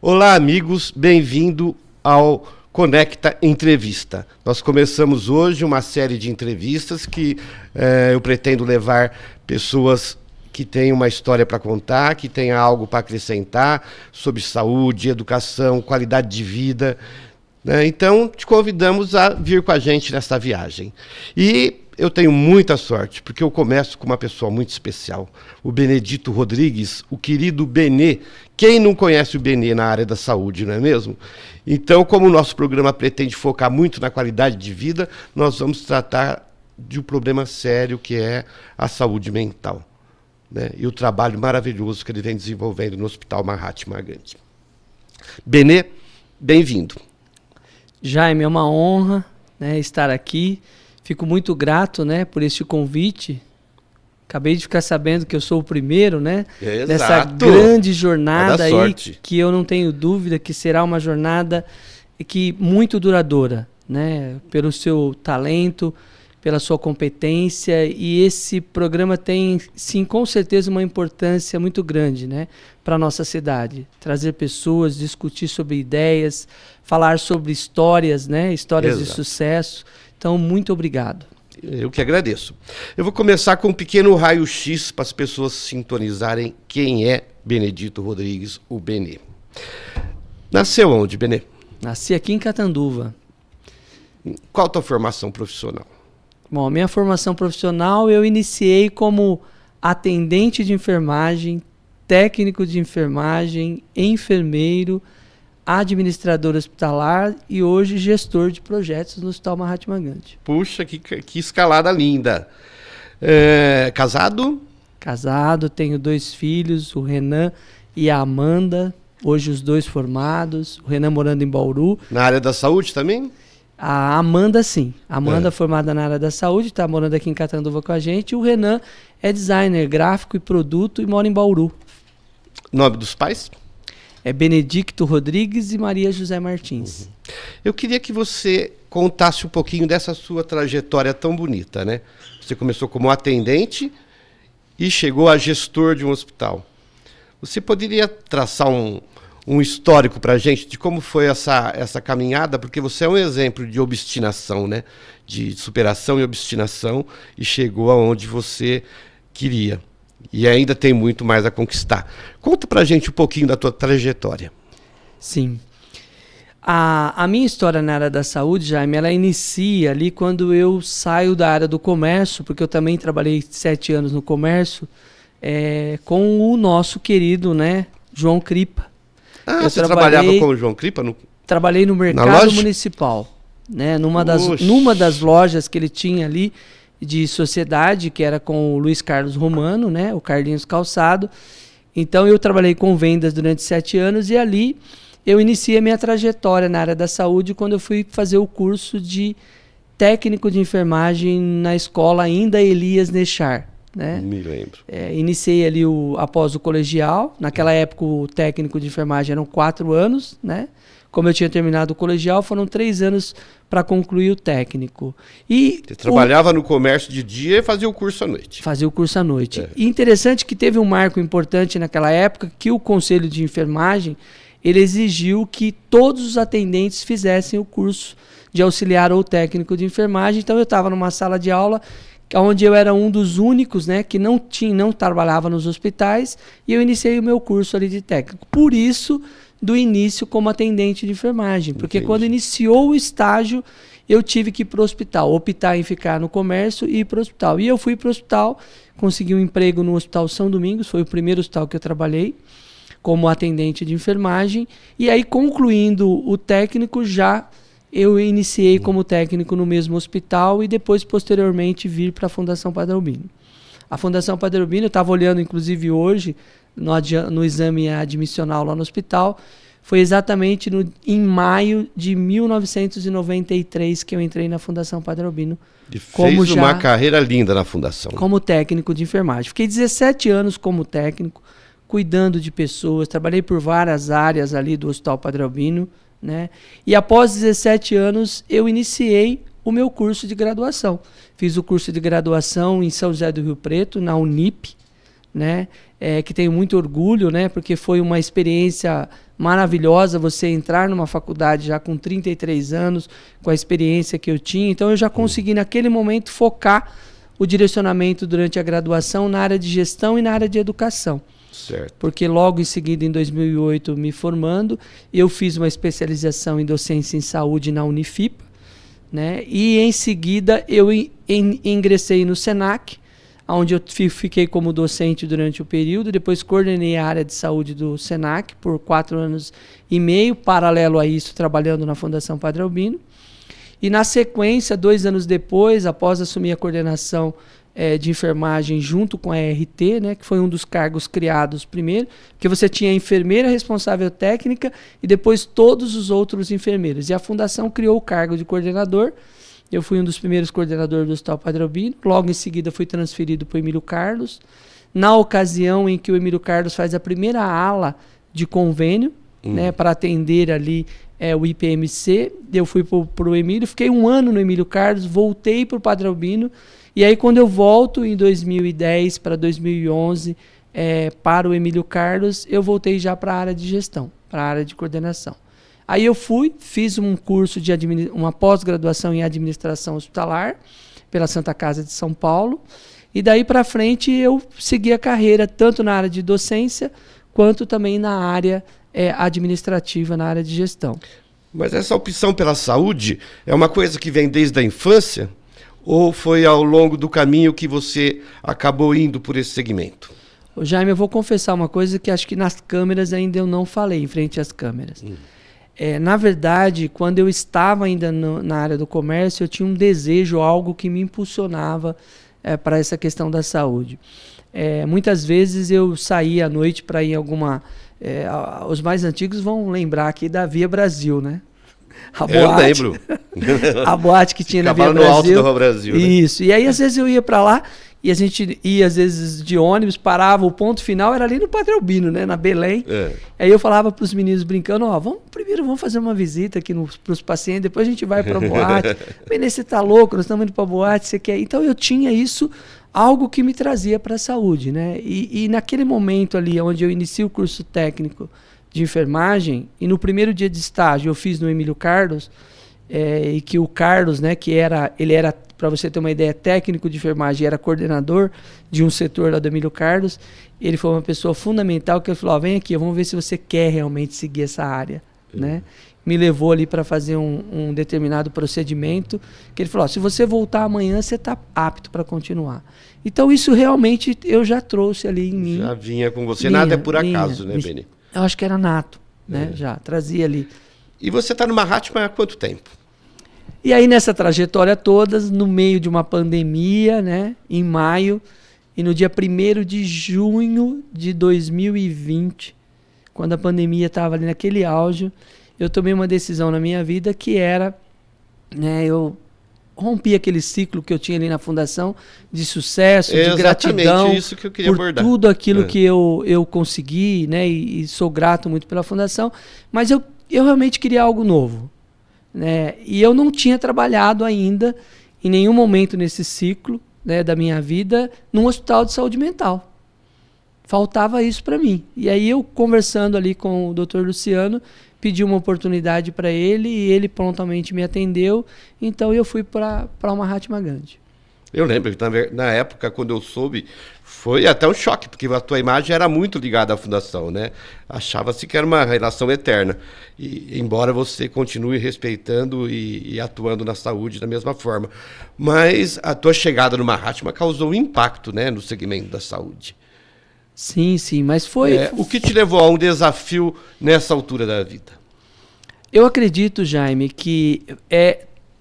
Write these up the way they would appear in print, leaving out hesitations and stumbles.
Olá, amigos, bem-vindo ao Conecta Entrevista. Nós começamos hoje uma série de entrevistas que eu pretendo levar pessoas que têm uma história para contar, que têm algo para acrescentar sobre saúde, educação, qualidade de vida, né? Então, te convidamos a vir com a gente nessa viagem. E eu tenho muita sorte, porque eu começo com uma pessoa muito especial, o Benedito Rodrigues, o querido Benê. Quem não conhece o Benê na área da saúde, não é mesmo? Então, como o nosso programa pretende focar muito na qualidade de vida, nós vamos tratar de um problema sério que é a saúde mental, né? E o trabalho maravilhoso que ele vem desenvolvendo no Hospital Mahatma Gandhi. Benê, bem-vindo. Jaime, é uma honra, né, estar aqui. Fico muito grato, né, por este convite. Acabei de ficar sabendo que eu sou o primeiro, né, dessa grande jornada aí, que eu não tenho dúvida que será uma jornada muito duradoura, né, pelo seu talento, pela sua competência, e esse programa tem, sim, com certeza uma importância muito grande, né, para a nossa cidade. Trazer pessoas, discutir sobre ideias, falar sobre histórias, né, histórias de sucesso. Então, muito obrigado. Eu que agradeço. Eu vou começar com um pequeno raio-x para as pessoas sintonizarem quem é Benedito Rodrigues, o Benê. Nasceu onde, Benê? Nasci aqui em Catanduva. Qual a tua formação profissional? Bom, minha formação profissional eu iniciei como atendente de enfermagem, técnico de enfermagem, enfermeiro, administrador hospitalar e hoje gestor de projetos no Hospital Mahatma Gandhi. Puxa, que escalada linda. Casado? Casado, tenho 2 filhos, o Renan e a Amanda, hoje os 2 formados, o Renan morando em Bauru. Na área da saúde também? A Amanda, sim. A Amanda formada na área da saúde, está morando aqui em Catanduva com a gente. E o Renan é designer gráfico e produto e mora em Bauru. Nome dos pais? É Benedicto Rodrigues e Maria José Martins. Eu queria que você contasse um pouquinho dessa sua trajetória tão bonita, né? Você começou como atendente e chegou a gestor de um hospital. Você poderia traçar um histórico para a gente de como foi essa caminhada, porque você é um exemplo de obstinação, né? De superação e obstinação, e chegou aonde você queria. E ainda tem muito mais a conquistar. Conta pra gente um pouquinho da tua trajetória. Sim. A minha história na área da saúde, Jaime, ela inicia ali quando eu saio da área do comércio, porque eu também trabalhei 7 anos no comércio, com o nosso querido, né, João Cripa. Você trabalhava com o João Cripa? Trabalhei no mercado municipal, né, numa das lojas que ele tinha ali, de sociedade, que era com o Luiz Carlos Romano, né, o Carlinhos Calçado. Então eu trabalhei com vendas durante 7 anos e ali eu iniciei a minha trajetória na área da saúde quando eu fui fazer o curso de técnico de enfermagem na escola ainda Elias Nechar, né? Me lembro. Iniciei ali após o colegial. Naquela época o técnico de enfermagem eram 4 anos, né? Como eu tinha terminado o colegial, foram 3 anos para concluir o técnico. E você trabalhava no comércio de dia e fazia o curso à noite. Fazia o curso à noite. E interessante que teve um marco importante naquela época, que o Conselho de Enfermagem, ele exigiu que todos os atendentes fizessem o curso de auxiliar ou técnico de enfermagem. Então eu estava numa sala de aula onde eu era um dos únicos, né, que não trabalhava nos hospitais, e eu iniciei o meu curso ali de técnico. Por isso, do início como atendente de enfermagem, porque quando iniciou o estágio, eu tive que ir para o hospital, optar em ficar no comércio e ir para o hospital. E eu fui para o hospital, consegui um emprego no Hospital São Domingos, foi o primeiro hospital que eu trabalhei como atendente de enfermagem, e aí concluindo o técnico eu iniciei como técnico no mesmo hospital e depois, posteriormente, vir para a Fundação Padre Albino. A Fundação Padre Albino, eu estava olhando, inclusive, hoje, no exame admissional lá no hospital, foi exatamente em maio de 1993 que eu entrei na Fundação Padre Albino. E fez uma carreira linda na Fundação. Como técnico de enfermagem. Fiquei 17 anos como técnico, cuidando de pessoas, trabalhei por várias áreas ali do Hospital Padre Albino, né? E após 17 anos eu iniciei o meu curso de graduação. Fiz o curso de graduação em São José do Rio Preto, na Unip, né? Que tenho muito orgulho, né? Porque foi uma experiência maravilhosa você entrar numa faculdade já com 33 anos, com a experiência que eu tinha. Então eu já consegui naquele momento focar o direcionamento durante a graduação na área de gestão e na área de educação. Certo. Porque logo em seguida, em 2008, me formando, eu fiz uma especialização em docência em saúde na Unifipa, né? E em seguida eu ingressei no Senac, onde eu fiquei como docente durante o período, depois coordenei a área de saúde do Senac por 4 anos e meio, paralelo a isso, trabalhando na Fundação Padre Albino. E na sequência, 2 anos depois, após assumir a coordenação de enfermagem junto com a RT, né, que foi um dos cargos criados primeiro, porque você tinha a enfermeira responsável técnica e depois todos os outros enfermeiros. E a Fundação criou o cargo de coordenador. Eu fui um dos primeiros coordenadores do Hospital Padre Albino. Logo em seguida fui transferido para o Emílio Carlos. Na ocasião em que o Emílio Carlos faz a primeira ala de convênio, né, para atender ali o IPMC, eu fui para o Emílio, fiquei 1 ano no Emílio Carlos, voltei para o Padre Albino, e aí quando eu volto em 2010 para 2011 para o Emílio Carlos, eu voltei já para a área de gestão, para a área de coordenação. Aí eu fiz um curso uma pós-graduação em administração hospitalar pela Santa Casa de São Paulo, e daí para frente eu segui a carreira tanto na área de docência quanto também na área administrativa, na área de gestão. Mas essa opção pela saúde é uma coisa que vem desde a infância ou foi ao longo do caminho que você acabou indo por esse segmento? Jaime, eu vou confessar uma coisa que acho que nas câmeras ainda eu não falei, em frente às câmeras. Na verdade, quando eu estava ainda na área do comércio, eu tinha um desejo, algo que me impulsionava para essa questão da saúde. Muitas vezes eu saía à noite para ir em alguma... os mais antigos vão lembrar aqui da Via Brasil, né? Eu lembro. A boate que tinha na Via Brasil. No alto da Rua Brasil. Isso. Né? E aí, às vezes, eu ia para lá e a gente ia, às vezes, de ônibus, parava, o ponto final era ali no Padre Albino, né? Na Belém. Aí eu falava para os meninos brincando, primeiro vamos fazer uma visita aqui para os pacientes, depois a gente vai para a boate. Benê, você tá louco, nós estamos indo para a boate, você quer? Então eu tinha isso, algo que me trazia para a saúde, né? E naquele momento ali, onde eu iniciei o curso técnico de enfermagem, e no primeiro dia de estágio eu fiz no Emílio Carlos, e que o Carlos, né, ele era, para você ter uma ideia, técnico de enfermagem, era coordenador de um setor lá do Emílio Carlos, ele foi uma pessoa fundamental, que ele falou, vem aqui, vamos ver se você quer realmente seguir essa área, né? Me levou ali para fazer um determinado procedimento, que ele falou, se você voltar amanhã, você está apto para continuar. Então isso realmente eu já trouxe ali em mim. Já vinha com você, nada é por acaso, né, Benê? Eu acho que era nato, né? Já trazia ali. E você está no Mahatma há quanto tempo? E aí nessa trajetória toda, no meio de uma pandemia, né? Em maio, e no dia 1º de junho de 2020, quando a pandemia estava ali naquele auge, eu tomei uma decisão na minha vida que era, né? Eu rompi aquele ciclo que eu tinha ali na fundação de sucesso, de gratidão isso que eu queria por abordar. Tudo aquilo que eu consegui, né? E sou grato muito pela fundação, mas eu realmente queria algo novo, né? E eu não tinha trabalhado ainda em nenhum momento nesse ciclo, né, da minha vida num hospital de saúde mental. Faltava isso para mim. E aí eu, conversando ali com o Dr. Luciano, pedi uma oportunidade para ele e ele prontamente me atendeu. Então eu fui para o Mahatma Gandhi. Eu lembro que na época, quando eu soube, foi até um choque, porque a tua imagem era muito ligada à fundação, né? Achava-se que era uma relação eterna. E embora você continue respeitando e atuando na saúde da mesma forma. Mas a tua chegada no Mahatma causou um impacto, né, no segmento da saúde. Sim, mas foi... O que te levou a um desafio nessa altura da vida? Eu acredito, Jaime, que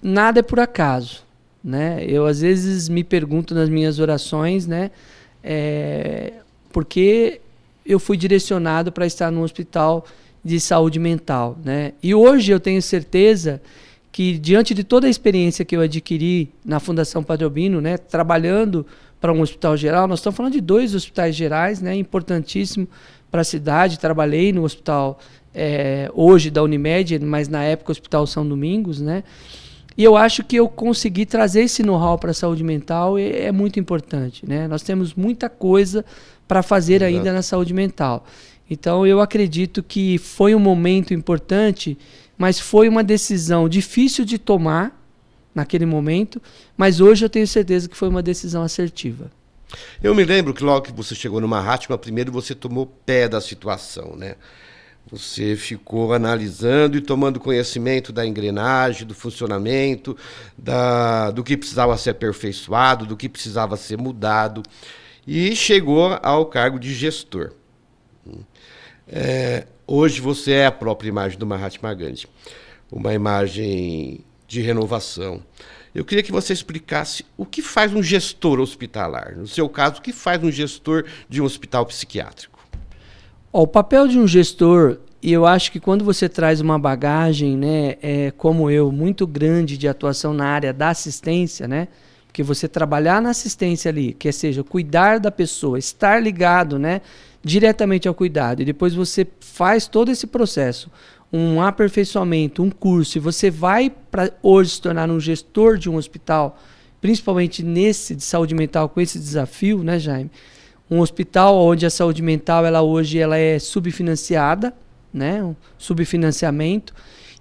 nada é por acaso, né? Eu às vezes me pergunto nas minhas orações, né? Porque eu fui direcionado para estar num hospital de saúde mental, né? E hoje eu tenho certeza que, diante de toda a experiência que eu adquiri na Fundação Padre Albino, né, trabalhando para um hospital geral, nós estamos falando de 2 hospitais gerais, né, importantíssimo para a cidade. Trabalhei no hospital hoje da Unimed, mas na época o Hospital São Domingos, né? E eu acho que eu consegui trazer esse know-how para a saúde mental, é muito importante, né? Nós temos muita coisa para fazer ainda na saúde mental. Então, eu acredito que foi um momento importante, mas foi uma decisão difícil de tomar naquele momento, mas hoje eu tenho certeza que foi uma decisão assertiva. Eu me lembro que logo que você chegou no Mahatma, primeiro você tomou pé da situação, né? Você ficou analisando e tomando conhecimento da engrenagem, do funcionamento, do que precisava ser aperfeiçoado, do que precisava ser mudado, e chegou ao cargo de gestor. Hoje você é a própria imagem do Mahatma Gandhi, uma imagem de renovação. Eu queria que você explicasse o que faz um gestor hospitalar. No seu caso, o que faz um gestor de um hospital psiquiátrico? O papel de um gestor, e eu acho que quando você traz uma bagagem, né, como eu, muito grande de atuação na área da assistência, né, porque você trabalhar na assistência ali, que seja cuidar da pessoa, estar ligado, né, diretamente ao cuidado, e depois você faz todo esse processo, um aperfeiçoamento, um curso, e você vai para hoje se tornar um gestor de um hospital, principalmente nesse de saúde mental, com esse desafio, né, Jaime? Um hospital onde a saúde mental hoje ela é subfinanciada, né, um subfinanciamento,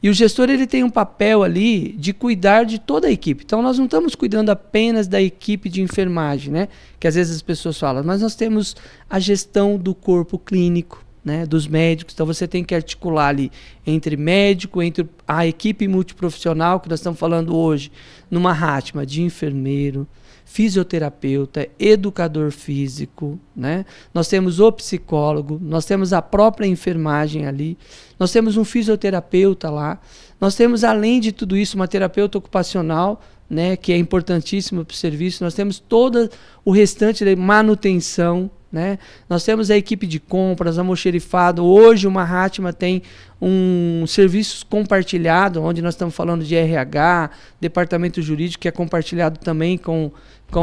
e o gestor ele tem um papel ali de cuidar de toda a equipe. Então nós não estamos cuidando apenas da equipe de enfermagem, né, que às vezes as pessoas falam, mas nós temos a gestão do corpo clínico, né, dos médicos. Então você tem que articular ali entre médico, entre a equipe multiprofissional que nós estamos falando hoje, numa Mahatma, de enfermeiro, fisioterapeuta, educador físico, né? Nós temos o psicólogo, nós temos a própria enfermagem ali, nós temos um fisioterapeuta lá, nós temos, além de tudo isso, uma terapeuta ocupacional, né, que é importantíssima para o serviço, nós temos todo o restante da manutenção, né? Nós temos a equipe de compras, almoxerifado. Hoje o Mahatma tem um serviço compartilhado, onde nós estamos falando de RH, departamento jurídico, que é compartilhado também com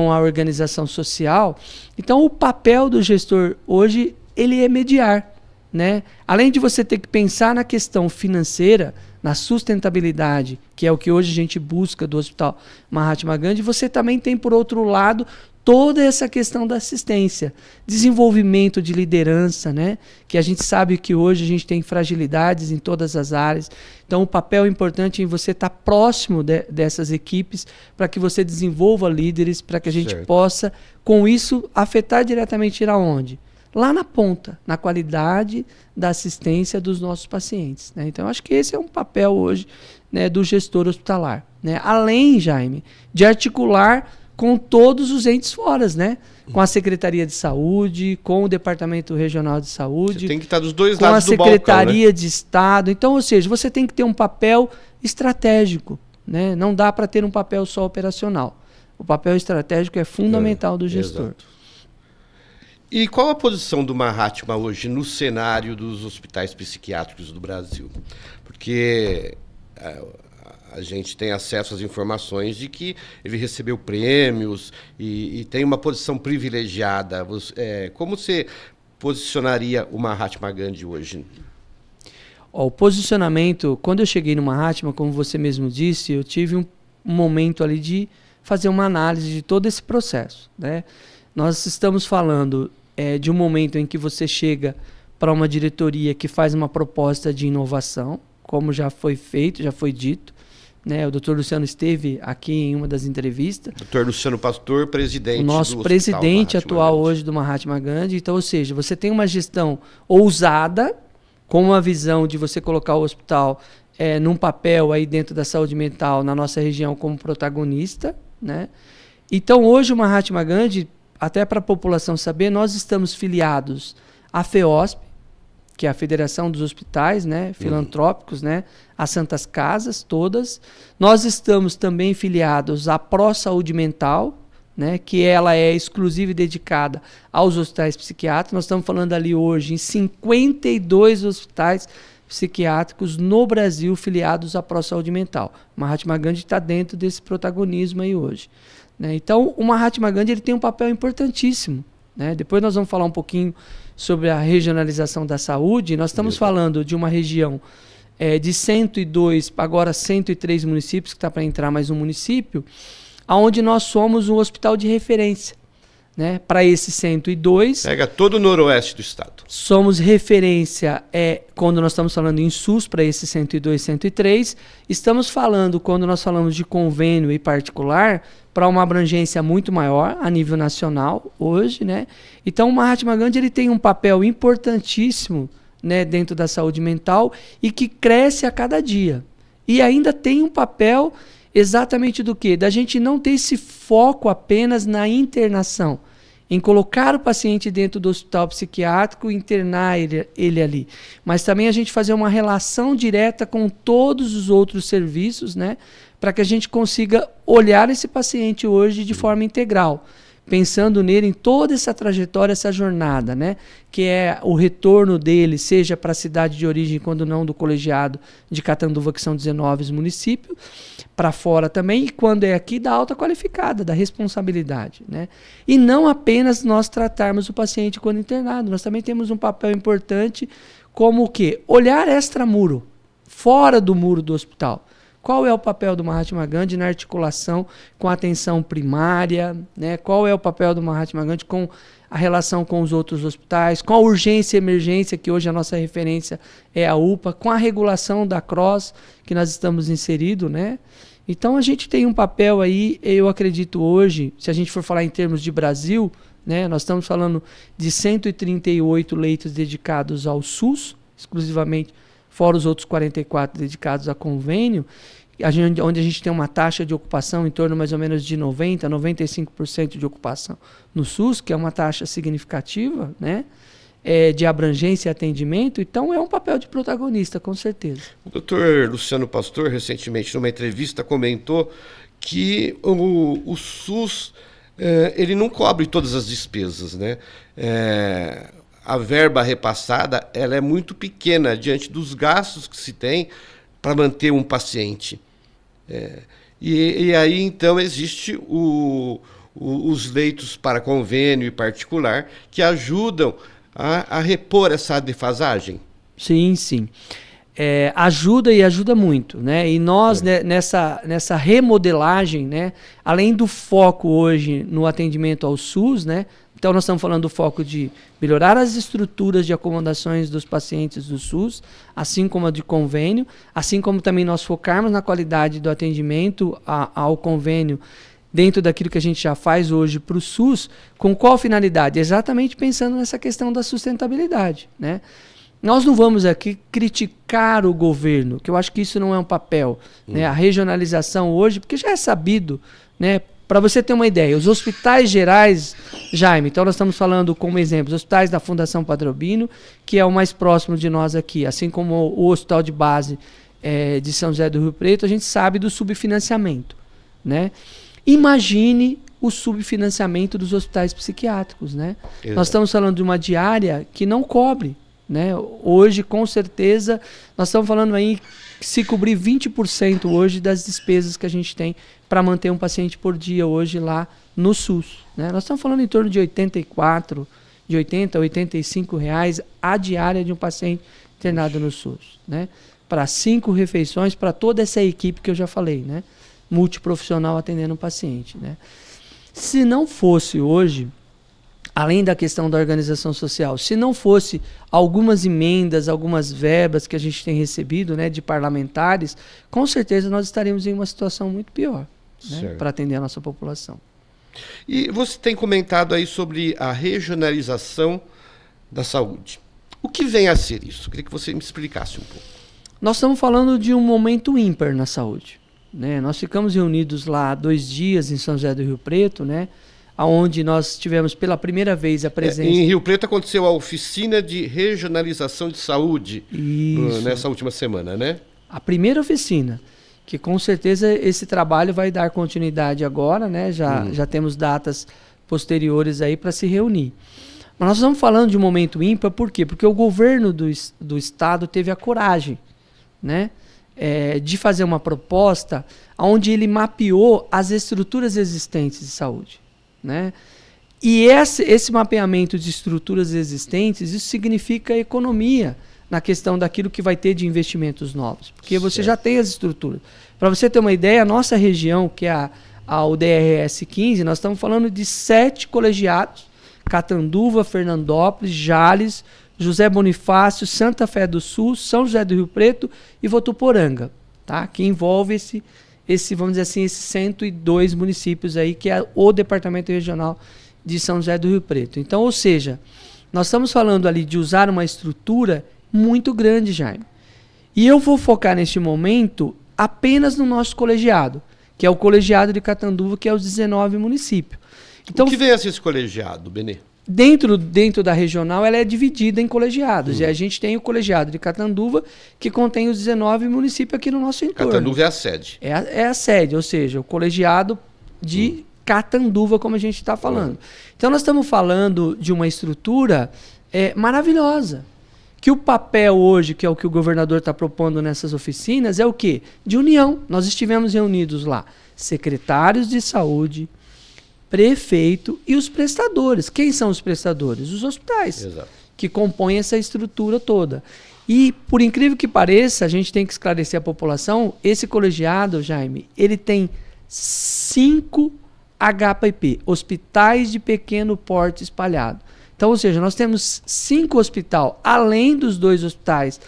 a organização social. Então o papel do gestor hoje ele é mediar, né? Além de você ter que pensar na questão financeira, na sustentabilidade, que é o que hoje a gente busca do Hospital Mahatma Gandhi, você também tem, por outro lado, toda essa questão da assistência, desenvolvimento de liderança, né? Que a gente sabe que hoje a gente tem fragilidades em todas as áreas. Então, o papel importante é você estar próximo dessas equipes para que você desenvolva líderes, para que a gente possa, com isso, afetar diretamente aonde? Lá na ponta, na qualidade da assistência dos nossos pacientes, né? Então, acho que esse é um papel hoje, né, do gestor hospitalar, né? Além, Jaime, de articular com todos os entes fora, né? Com a Secretaria de Saúde, com o Departamento Regional de Saúde. Você tem que estar dos dois lados do balcão, com a Secretaria de Estado. Então, ou seja, você tem que ter um papel estratégico, né? Não dá para ter um papel só operacional. O papel estratégico é fundamental do gestor. Exato. E qual a posição do Mahatma hoje no cenário dos hospitais psiquiátricos do Brasil? Porque a gente tem acesso às informações de que ele recebeu prêmios e tem uma posição privilegiada. Como você posicionaria o Mahatma Gandhi hoje? O posicionamento, quando eu cheguei no Mahatma, como você mesmo disse, eu tive um momento ali de fazer uma análise de todo esse processo, né? Nós estamos falando de um momento em que você chega para uma diretoria que faz uma proposta de inovação, como já foi feito, já foi dito, né? O Dr. Luciano esteve aqui em uma das entrevistas. Dr. Luciano Pastor, presidente do nosso presidente atual hoje do Mahatma Gandhi. Então, ou seja, você tem uma gestão ousada, com uma visão de você colocar o hospital num papel aí dentro da saúde mental na nossa região como protagonista, né? Então, hoje o Mahatma Gandhi, até para a população saber, nós estamos filiados à FEOSP, que é a Federação dos Hospitais, né, Filantrópicos, né, as Santas Casas, todas. Nós estamos também filiados à Pro Saúde Mental, né, que ela é exclusiva e dedicada aos hospitais psiquiátricos. Nós estamos falando ali hoje em 52 hospitais psiquiátricos no Brasil filiados à Pro Saúde Mental. O Mahatma Gandhi está dentro desse protagonismo aí hoje, né? Então, o Mahatma Gandhi ele tem um papel importantíssimo, né? Depois nós vamos falar um pouquinho sobre a regionalização da saúde. Nós estamos falando de uma região de 102, agora 103 municípios, que está para entrar mais um município, onde nós somos um hospital de referência, né, para esse 102. Pega todo o noroeste do estado. Somos referência quando nós estamos falando em SUS para esse 102, 103. Estamos falando, quando nós falamos de convênio e particular, para uma abrangência muito maior a nível nacional hoje, né? Então o Mahatma Gandhi ele tem um papel importantíssimo, né, dentro da saúde mental e que cresce a cada dia. E ainda tem um papel exatamente do quê? Da gente não ter esse foco apenas na internação, em colocar o paciente dentro do hospital psiquiátrico e internar ele ali. Mas também a gente fazer uma relação direta com todos os outros serviços, né, para que a gente consiga olhar esse paciente hoje de forma integral, pensando nele em toda essa trajetória, essa jornada, né? Que é o retorno dele, seja para a cidade de origem, quando não do colegiado de Catanduva, que são 19 municípios, para fora também, e quando é aqui da alta qualificada, da responsabilidade, né? E não apenas nós tratarmos o paciente quando internado, nós também temos um papel importante como o quê? Olhar extramuro, fora do muro do hospital. Qual é o papel do Mahatma Gandhi na articulação com a atenção primária, né? Qual é o papel do Mahatma Gandhi com a relação com os outros hospitais, com a urgência e emergência, que hoje a nossa referência é a UPA, com a regulação da CROSS, que nós estamos inseridos, né? Então a gente tem um papel aí, eu acredito hoje, se a gente for falar em termos de Brasil, né? Nós estamos falando de 138 leitos dedicados ao SUS, exclusivamente, fora os outros 44 dedicados a convênio, onde a gente tem uma taxa de ocupação em torno mais ou menos de 90%, 95% de ocupação no SUS, que é uma taxa significativa, né, de abrangência e atendimento. Então é um papel de protagonista, com certeza. O doutor Luciano Pastor, recentemente, numa entrevista, comentou que o SUS ele não cobre todas as despesas, né? A verba repassada ela é muito pequena diante dos gastos que se tem para manter um paciente. E aí, então, existe os leitos para convênio e particular que ajudam a repor essa defasagem? Sim, sim. Ajuda e ajuda muito, né? E nós, né, nessa remodelagem, né, além do foco hoje no atendimento ao SUS, né, então nós estamos falando do foco de melhorar as estruturas de acomodações dos pacientes do SUS, assim como a de convênio, assim como também nós focarmos na qualidade do atendimento ao convênio dentro daquilo que a gente já faz hoje para o SUS, com qual finalidade? Exatamente pensando nessa questão da sustentabilidade, né? Nós não vamos aqui criticar o governo, que eu acho que isso não é um papel, né? A regionalização hoje, porque já é sabido, né? Para você ter uma ideia, os hospitais gerais, Jaime, então nós estamos falando como exemplo, os hospitais da Fundação Padre Albino, que é o mais próximo de nós aqui, assim como o hospital de base de São José do Rio Preto, a gente sabe do subfinanciamento, né? Imagine o subfinanciamento dos hospitais psiquiátricos, né? Exato. Nós estamos falando de uma diária que não cobre, né? Hoje, com certeza, nós estamos falando aí se cobrir 20% hoje das despesas que a gente tem para manter um paciente por dia hoje lá no SUS, né? Nós estamos falando em torno de 80 a 85 reais a diária de um paciente internado no SUS, né? Para 5 refeições para toda essa equipe que eu já falei, né? Multiprofissional atendendo o paciente, né? Se não fosse hoje, além da questão da organização social, se não fosse algumas emendas, algumas verbas que a gente tem recebido, né, de parlamentares, com certeza nós estaríamos em uma situação muito pior, né, para atender a nossa população. E você tem comentado aí sobre a regionalização da saúde. O que vem a ser isso? Eu queria que você me explicasse um pouco. Nós estamos falando de um momento ímpar na saúde, né? Nós ficamos reunidos lá 2 dias em São José do Rio Preto, né, onde nós tivemos pela primeira vez a presença... Em Rio Preto aconteceu a oficina de regionalização de saúde nessa última semana, né? A primeira oficina, que com certeza esse trabalho vai dar continuidade agora, né? Já temos datas posteriores aí para se reunir. Mas nós estamos falando de um momento ímpar, por quê? Porque o governo do estado teve a coragem, né, de fazer uma proposta onde ele mapeou as estruturas existentes de saúde, né? E esse mapeamento de estruturas existentes, isso significa economia na questão daquilo que vai ter de investimentos novos, porque você já tem as estruturas. Para você ter uma ideia, a nossa região, que é ao DRS 15, nós estamos falando de 7 colegiados: Catanduva, Fernandópolis, Jales, José Bonifácio, Santa Fé do Sul, São José do Rio Preto e Votuporanga, tá? Que envolve esse, vamos dizer assim, esses 102 municípios aí, que é o Departamento Regional de São José do Rio Preto. Então, ou seja, nós estamos falando ali de usar uma estrutura muito grande, Jaime. E eu vou focar neste momento apenas no nosso colegiado, que é o colegiado de Catanduva, que é os 19 municípios. Então, o que vem a ser esse colegiado, Benê? Dentro da regional, ela é dividida em colegiados. E a gente tem o colegiado de Catanduva, que contém os 19 municípios aqui no nosso entorno. Catanduva é a sede. É a sede, ou seja, o colegiado de Catanduva, como a gente está falando. Então, nós estamos falando de uma estrutura maravilhosa. Que o papel hoje, que é o que o governador está propondo nessas oficinas, é o quê? De união. Nós estivemos reunidos lá, secretários de saúde, prefeito e os prestadores. Quem são os prestadores? Os hospitais. Exato. Que compõem essa estrutura toda. E, por incrível que pareça, a gente tem que esclarecer a população, esse colegiado, Jaime, ele tem 5 HPP, hospitais de pequeno porte espalhado. Então, ou seja, nós temos 5 hospitais, além dos 2 hospitais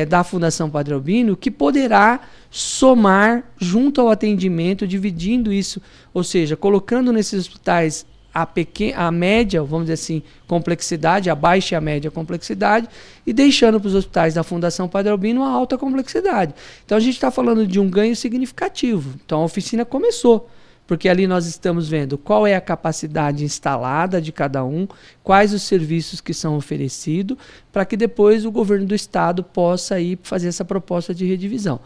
da Fundação Padre Albino, que poderá somar junto ao atendimento, dividindo isso, ou seja, colocando nesses hospitais a média, vamos dizer assim, complexidade, a baixa e a média complexidade, e deixando para os hospitais da Fundação Padre Albino a alta complexidade. Então a gente está falando de um ganho significativo. Então a oficina começou, porque ali nós estamos vendo qual é a capacidade instalada de cada um, quais os serviços que são oferecidos, para que depois o governo do estado possa ir fazer essa proposta de redivisão.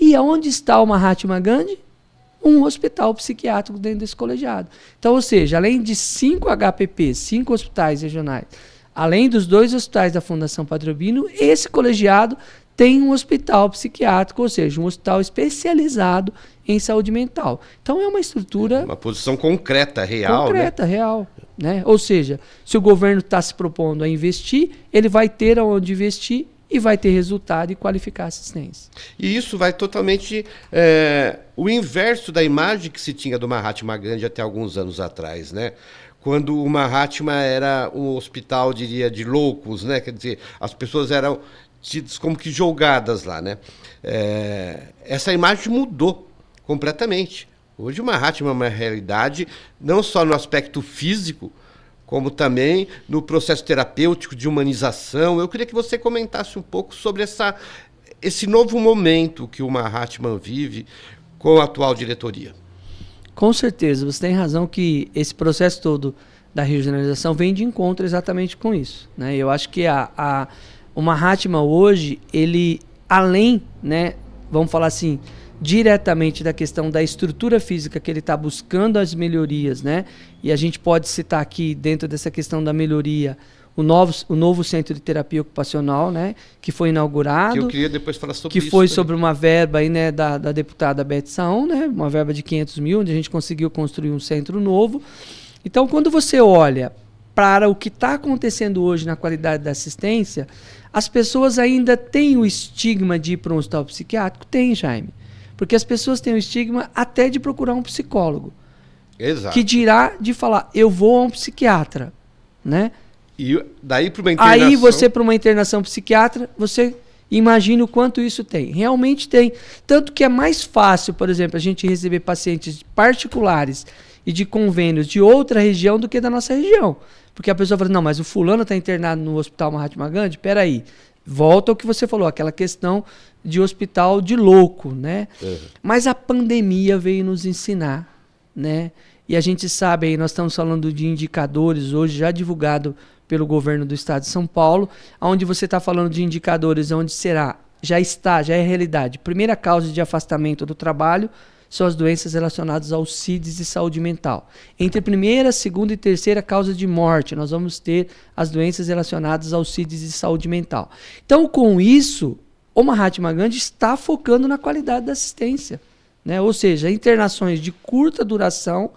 E aonde está o Mahatma Gandhi? Um hospital psiquiátrico dentro desse colegiado. Então, ou seja, além de 5 HPP, 5 hospitais regionais, além dos 2 hospitais da Fundação Padre Albino, esse colegiado tem um hospital psiquiátrico, ou seja, um hospital especializado em saúde mental. Então, é uma estrutura... Uma posição concreta, real. Concreta, né? Real. Né? Ou seja, se o governo está se propondo a investir, ele vai ter aonde investir e vai ter resultado e qualificar a assistência. E isso vai totalmente o inverso da imagem que se tinha do Mahatma Gandhi até alguns anos atrás, né? Quando o Mahatma era um hospital, diria, de loucos, né? Quer dizer, as pessoas eram tidas como que julgadas lá, né? Essa imagem mudou completamente. Hoje o Mahatma é uma realidade, não só no aspecto físico, como também no processo terapêutico de humanização. Eu queria que você comentasse um pouco sobre esse novo momento que o Mahatma vive com a atual diretoria. Com certeza, você tem razão que esse processo todo da regionalização vem de encontro exatamente com isso, né? Eu acho que o Mahatma hoje, ele, além, né, vamos falar assim, diretamente da questão da estrutura física que ele está buscando as melhorias, né? E a gente pode citar aqui, dentro dessa questão da melhoria, o novo centro de terapia ocupacional, né? Que foi inaugurado. Que eu queria depois falar sobre isso. Que foi sobre uma verba aí, né, da deputada Beth Saon, né? Uma verba de 500 mil, onde a gente conseguiu construir um centro novo. Então, quando você olha para o que está acontecendo hoje na qualidade da assistência, as pessoas ainda têm o estigma de ir para um hospital psiquiátrico? Tem, Jaime. Porque as pessoas têm o estigma até de procurar um psicólogo. Exato. Que dirá de falar, eu vou a um psiquiatra, né? E daí para uma internação... Aí você, para uma internação psiquiatra, você imagina o quanto isso tem. Realmente tem. Tanto que é mais fácil, por exemplo, a gente receber pacientes particulares e de convênios de outra região do que da nossa região. Porque a pessoa fala, não, mas o fulano está internado no Hospital Mahatma Gandhi? Peraí. Volta ao que você falou, aquela questão de hospital de louco, né? Mas a pandemia veio nos ensinar, né? E a gente sabe aí, nós estamos falando de indicadores hoje, já divulgado pelo governo do estado de São Paulo, onde você está falando de indicadores onde já é realidade. Primeira causa de afastamento do trabalho são as doenças relacionadas ao CIDS e saúde mental. Entre primeira, segunda e terceira causa de morte, nós vamos ter as doenças relacionadas ao CIDS e saúde mental. Então, com isso, o Mahatma Gandhi está focando na qualidade da assistência, né? Ou seja, internações de curta duração,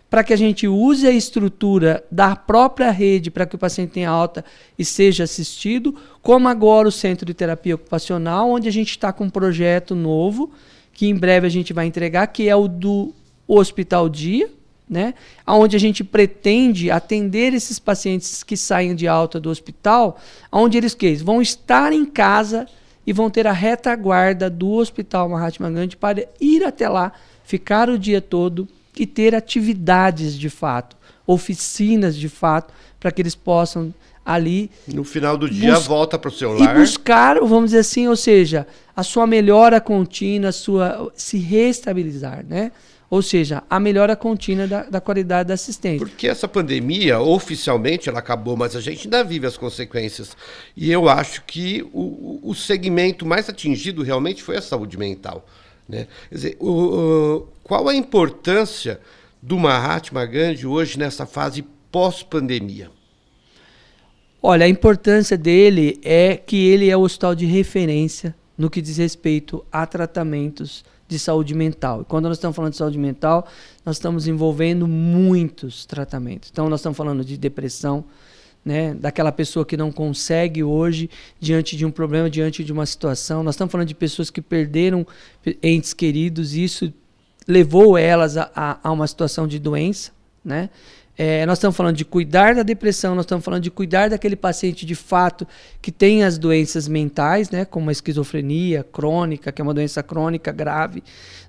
para que a gente use a estrutura da própria rede para que o paciente tenha alta e seja assistido, como agora o Centro de Terapia Ocupacional, onde a gente está com um projeto novo, que em breve a gente vai entregar, que é o do o Hospital Dia, né, onde a gente pretende atender esses pacientes que saem de alta do hospital, onde eles vão estar em casa e vão ter a retaguarda do Hospital Mahatma Gandhi para ir até lá, ficar o dia todo e ter atividades de fato, oficinas de fato, para que eles possam ali... No final do dia, volta para o seu lar. E buscar, vamos dizer assim, ou seja, a sua melhora contínua, se reestabilizar, né? Ou seja, a melhora contínua da qualidade da assistência. Porque essa pandemia, oficialmente, ela acabou, mas a gente ainda vive as consequências. E eu acho que o segmento mais atingido realmente foi a saúde mental, né? Quer dizer, qual a importância do Mahatma Gandhi hoje nessa fase pós-pandemia? Olha, a importância dele é que ele é o hospital de referência no que diz respeito a tratamentos de saúde mental. E quando nós estamos falando de saúde mental, nós estamos envolvendo muitos tratamentos. Então, nós estamos falando de depressão, né, daquela pessoa que não consegue hoje, diante de um problema, diante de uma situação. Nós estamos falando de pessoas que perderam entes queridos e isso levou elas a uma situação de doença, né? Nós estamos falando de cuidar da depressão, nós estamos falando de cuidar daquele paciente de fato que tem as doenças mentais, né, como a esquizofrenia crônica, que é uma doença crônica grave.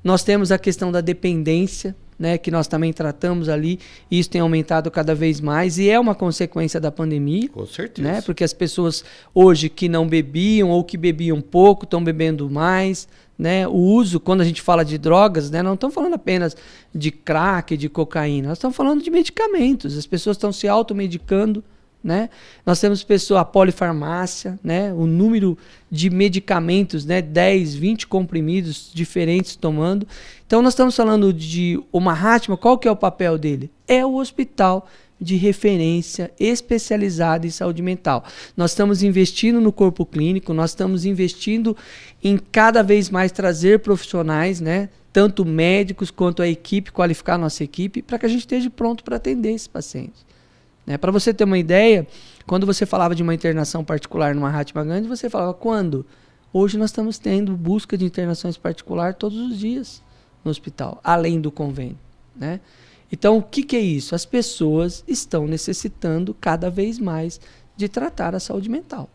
Nós temos a questão da dependência, né, que nós também tratamos ali, e isso tem aumentado cada vez mais, e é uma consequência da pandemia. Com certeza. Né, porque as pessoas hoje que não bebiam ou que bebiam pouco estão bebendo mais. Né, o uso, quando a gente fala de drogas, né, não estamos falando apenas de crack, de cocaína, nós estamos falando de medicamentos, as pessoas estão se automedicando, né? Nós temos a polifarmácia, né, o número de medicamentos, né, 10, 20 comprimidos diferentes tomando. Então nós estamos falando de o Mahatma, qual que é o papel dele? É o hospital de referência especializada em saúde mental. Nós estamos investindo no corpo clínico, nós estamos investindo em cada vez mais trazer profissionais, né, tanto médicos quanto a equipe, qualificar a nossa equipe, para que a gente esteja pronto para atender esses pacientes. Né? Para você ter uma ideia, quando você falava de uma internação particular no Mahatma Gandhi, você falava quando? Hoje nós estamos tendo busca de internações particulares todos os dias no hospital, além do convênio, né? Então, o que é isso? As pessoas estão necessitando cada vez mais de tratar a saúde mental,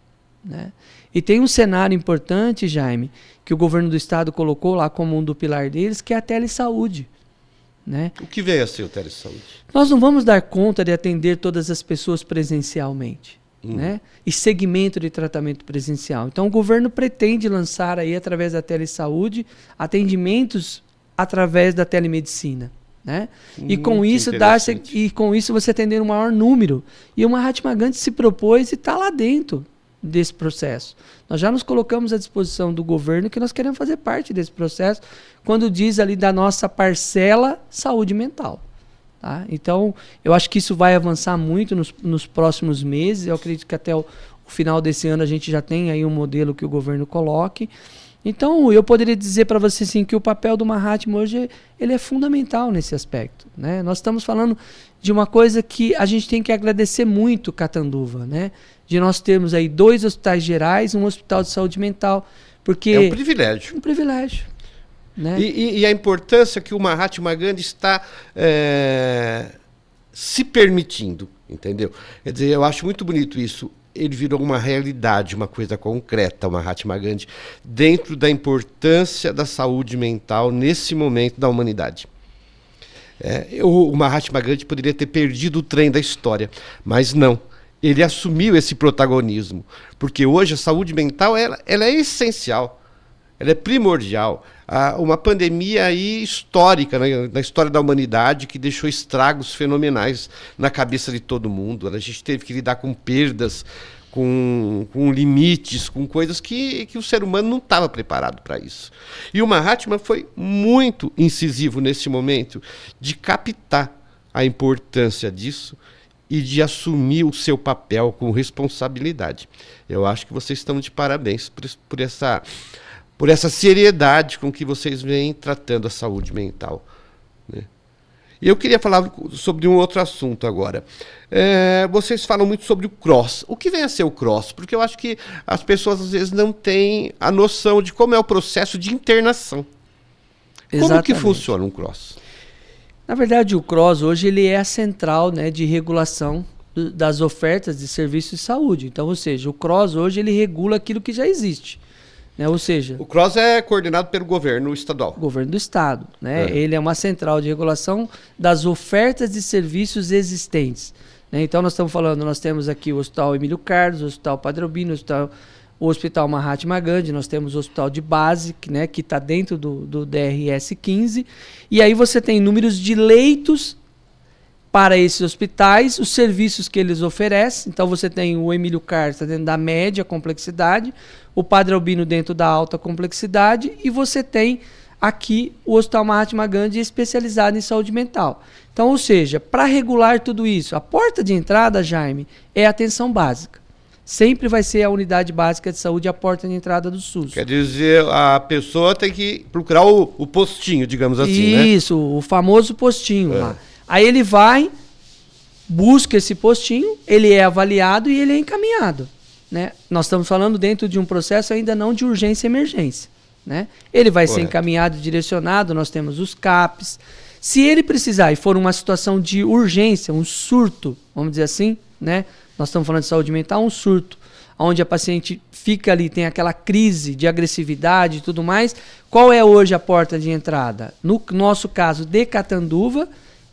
né? E tem um cenário importante, Jaime, que o governo do estado colocou lá como um do pilar deles, que é a telesaúde. Né? O que vem a ser o telesaúde? Nós não vamos dar conta de atender todas as pessoas presencialmente. Né? E segmento de tratamento presencial. Então, o governo pretende lançar aí, através da telesaúde, atendimentos através da telemedicina. Né? E com isso você atender um maior número. E o Mahatma Gandhi se propôs e está lá dentro desse processo. Nós já nos colocamos à disposição do governo que nós queremos fazer parte desse processo, quando diz ali da nossa parcela saúde mental. Tá? Então, eu acho que isso vai avançar muito nos próximos meses. Eu acredito que até o final desse ano a gente já tem aí um modelo que o governo coloque. Então, eu poderia dizer para você assim, que o papel do Mahatma hoje ele é fundamental nesse aspecto. Né? Nós estamos falando de uma coisa que a gente tem que agradecer muito, Catanduva, né? De nós termos aí 2 hospitais gerais, um hospital de saúde mental. Porque é um privilégio. Um privilégio. Né? E a importância que o Mahatma Gandhi está se permitindo, entendeu? Quer dizer, eu acho muito bonito isso. Ele virou uma realidade, uma coisa concreta, o Mahatma Gandhi, dentro da importância da saúde mental nesse momento da humanidade. O Mahatma Gandhi poderia ter perdido o trem da história, mas não. Ele assumiu esse protagonismo, porque hoje a saúde mental ela é essencial, ela é primordial. Uma pandemia aí histórica, né, na história da humanidade, que deixou estragos fenomenais na cabeça de todo mundo. A gente teve que lidar com perdas, com limites, com coisas que o ser humano não estava preparado para isso. E o Mahatma foi muito incisivo nesse momento de captar a importância disso e de assumir o seu papel com responsabilidade. Eu acho que vocês estão de parabéns por essa seriedade com que vocês vêm tratando a saúde mental. Né? E eu queria falar sobre um outro assunto agora. Vocês falam muito sobre o CROSS. O que vem a ser o CROSS? Porque eu acho que as pessoas às vezes não têm a noção de como é o processo de internação. Exatamente. Como que funciona um CROSS? Na verdade, o CROSS hoje ele é a central, né, de regulação das ofertas de serviços de saúde. Então, ou seja, o CROSS hoje ele regula aquilo que já existe. Né? Ou seja, o CROSS é coordenado pelo governo estadual. Governo do estado. Né? Ele é uma central de regulação das ofertas de serviços existentes. Né? Então, nós temos aqui o Hospital Emílio Carlos, o Hospital Padre Albino, o Hospital Mahatma Gandhi, nós temos o Hospital de Base, né, que está dentro do DRS 15, e aí você tem números de leitos para esses hospitais, os serviços que eles oferecem. Então você tem o Emílio Carlos dentro da média complexidade, o Padre Albino dentro da alta complexidade, e você tem aqui o Hospital Mahatma Gandhi especializado em saúde mental. Então, ou seja, para regular tudo isso, a porta de entrada, Jaime, é a atenção básica. Sempre vai ser a unidade básica de saúde a porta de entrada do SUS. Quer dizer, a pessoa tem que procurar o postinho, digamos assim, né? Isso, o famoso postinho lá. Aí ele vai, busca esse postinho, ele é avaliado e ele é encaminhado. Né? Nós estamos falando dentro de um processo ainda não de urgência e emergência. Né? Ele vai ser encaminhado, direcionado, nós temos os CAPs. Se ele precisar e for uma situação de urgência, um surto, vamos dizer assim, né? Nós estamos falando de saúde mental, um surto, onde a paciente fica ali, tem aquela crise de agressividade e tudo mais. Qual é hoje a porta de entrada? No nosso caso de Catanduva,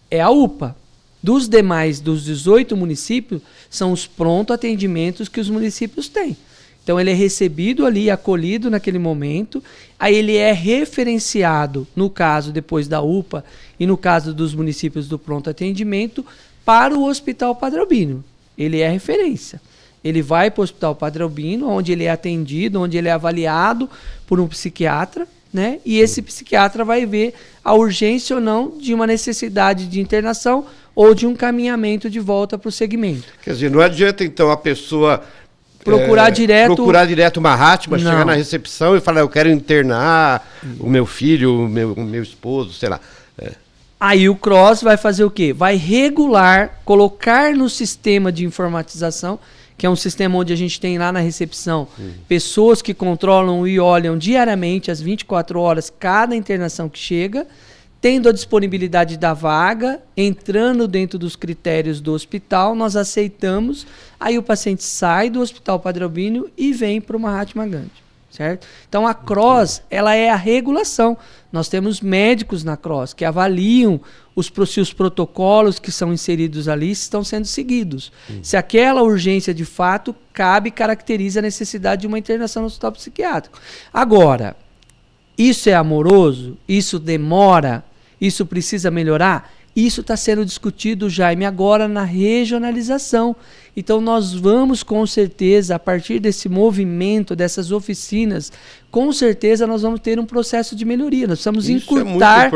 é a UPA. Dos demais, dos 18 municípios, são os pronto atendimentos que os municípios têm. Então ele é recebido ali, acolhido naquele momento, aí ele é referenciado, no caso depois da UPA e no caso dos municípios do pronto atendimento, para o Hospital Padre Albino. Ele é referência. Ele vai para o Hospital Padre Albino, onde ele é atendido, onde ele é avaliado por um psiquiatra, né? E esse psiquiatra vai ver a urgência ou não de uma necessidade de internação ou de um caminhamento de volta para o segmento. Quer dizer, não adianta então a pessoa procurar direto uma Mahatma, chegar na recepção e falar, eu quero internar o meu filho, o meu esposo, sei lá. Aí o CROSS vai fazer o quê? Vai regular, colocar no sistema de informatização, que é um sistema onde a gente tem lá na recepção pessoas que controlam e olham diariamente, às 24 horas, cada internação que chega, tendo a disponibilidade da vaga, entrando dentro dos critérios do hospital, nós aceitamos, aí o paciente sai do Hospital Padre Albino e vem para o Mahatma Gandhi. Certo? Então a CROSS, ela é a regulação. Nós temos médicos na CROSS que avaliam se os protocolos que são inseridos ali estão sendo seguidos. Se aquela urgência de fato caracteriza a necessidade de uma internação no hospital psiquiátrico. Agora, isso é amoroso? Isso demora? Isso precisa melhorar? Isso está sendo discutido, Jaime, agora na regionalização. Então nós vamos com certeza, a partir desse movimento, dessas oficinas, com certeza nós vamos ter um processo de melhoria. Nós precisamos encurtar,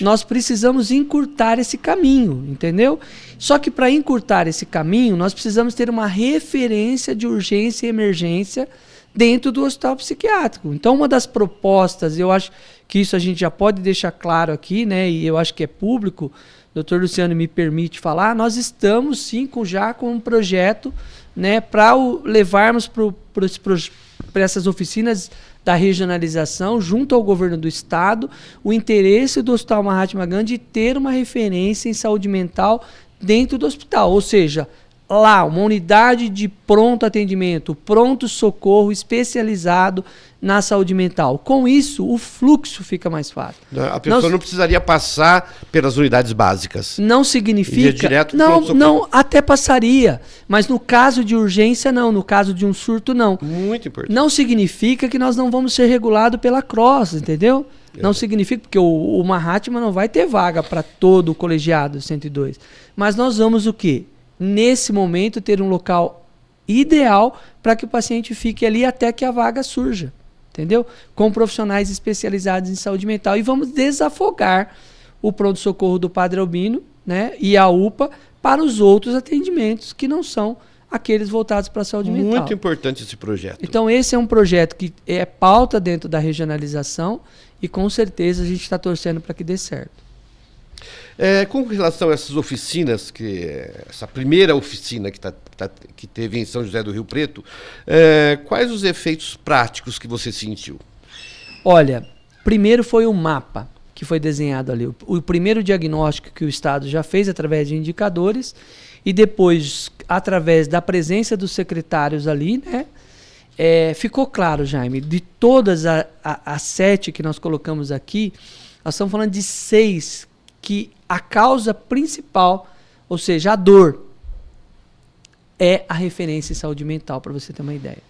nós precisamos encurtar esse caminho, entendeu? Só que para encurtar esse caminho, nós precisamos ter uma referência de urgência e emergência dentro do hospital psiquiátrico. Então uma das propostas, eu acho que isso a gente já pode deixar claro aqui, né? E eu acho que é público, Dr. Luciano me permite falar, nós estamos sim já com um projeto, né, para levarmos para essas oficinas da regionalização, junto ao governo do estado, o interesse do Hospital Mahatma Gandhi ter uma referência em saúde mental dentro do hospital, ou seja, lá uma unidade de pronto atendimento, pronto socorro especializado na saúde mental. Com isso, o fluxo fica mais fácil. A pessoa não precisaria passar pelas unidades básicas. Não significa... Não, até passaria. Mas no caso de urgência, não. No caso de um surto, não. Muito importante. Não significa que nós não vamos ser regulados pela CROSS, entendeu? Não significa, porque o Mahatma não vai ter vaga para todo o colegiado 102. Mas nós vamos o quê? Nesse momento, ter um local ideal para que o paciente fique ali até que a vaga surja. Entendeu? Com profissionais especializados em saúde mental. E vamos desafogar o pronto-socorro do Padre Albino, né, e a UPA para os outros atendimentos que não são aqueles voltados para a saúde mental. Muito importante esse projeto. Então esse é um projeto que é pauta dentro da regionalização e com certeza a gente está torcendo para que dê certo. Com relação a essas oficinas, essa primeira oficina que teve em São José do Rio Preto, quais os efeitos práticos que você sentiu? Olha, primeiro foi o mapa, que que foi desenhado ali. O primeiro diagnóstico que o Estado já fez através de indicadores e depois, através da presença dos secretários ali, né, ficou claro, Jaime, de todas as 7 que nós colocamos aqui, nós estamos falando de 6 que a causa principal, ou seja, a dor, é a referência em saúde mental, para você ter uma ideia.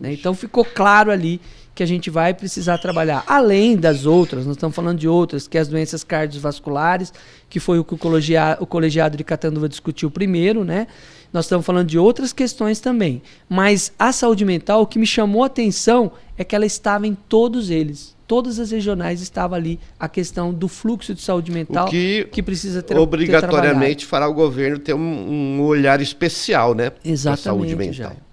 Né? Então ficou claro ali que a gente vai precisar trabalhar. Além das outras, nós estamos falando de outras, que é as doenças cardiovasculares, que foi o que o colegiado de Catanduva discutiu primeiro, né? Nós estamos falando de outras questões também. Mas a saúde mental, o que me chamou a atenção é que ela estava em todos eles. Todas as regionais estava ali a questão do fluxo de saúde mental que precisa ter obrigatoriamente fará o governo ter um olhar especial, né? Exatamente, para a saúde mental. Já.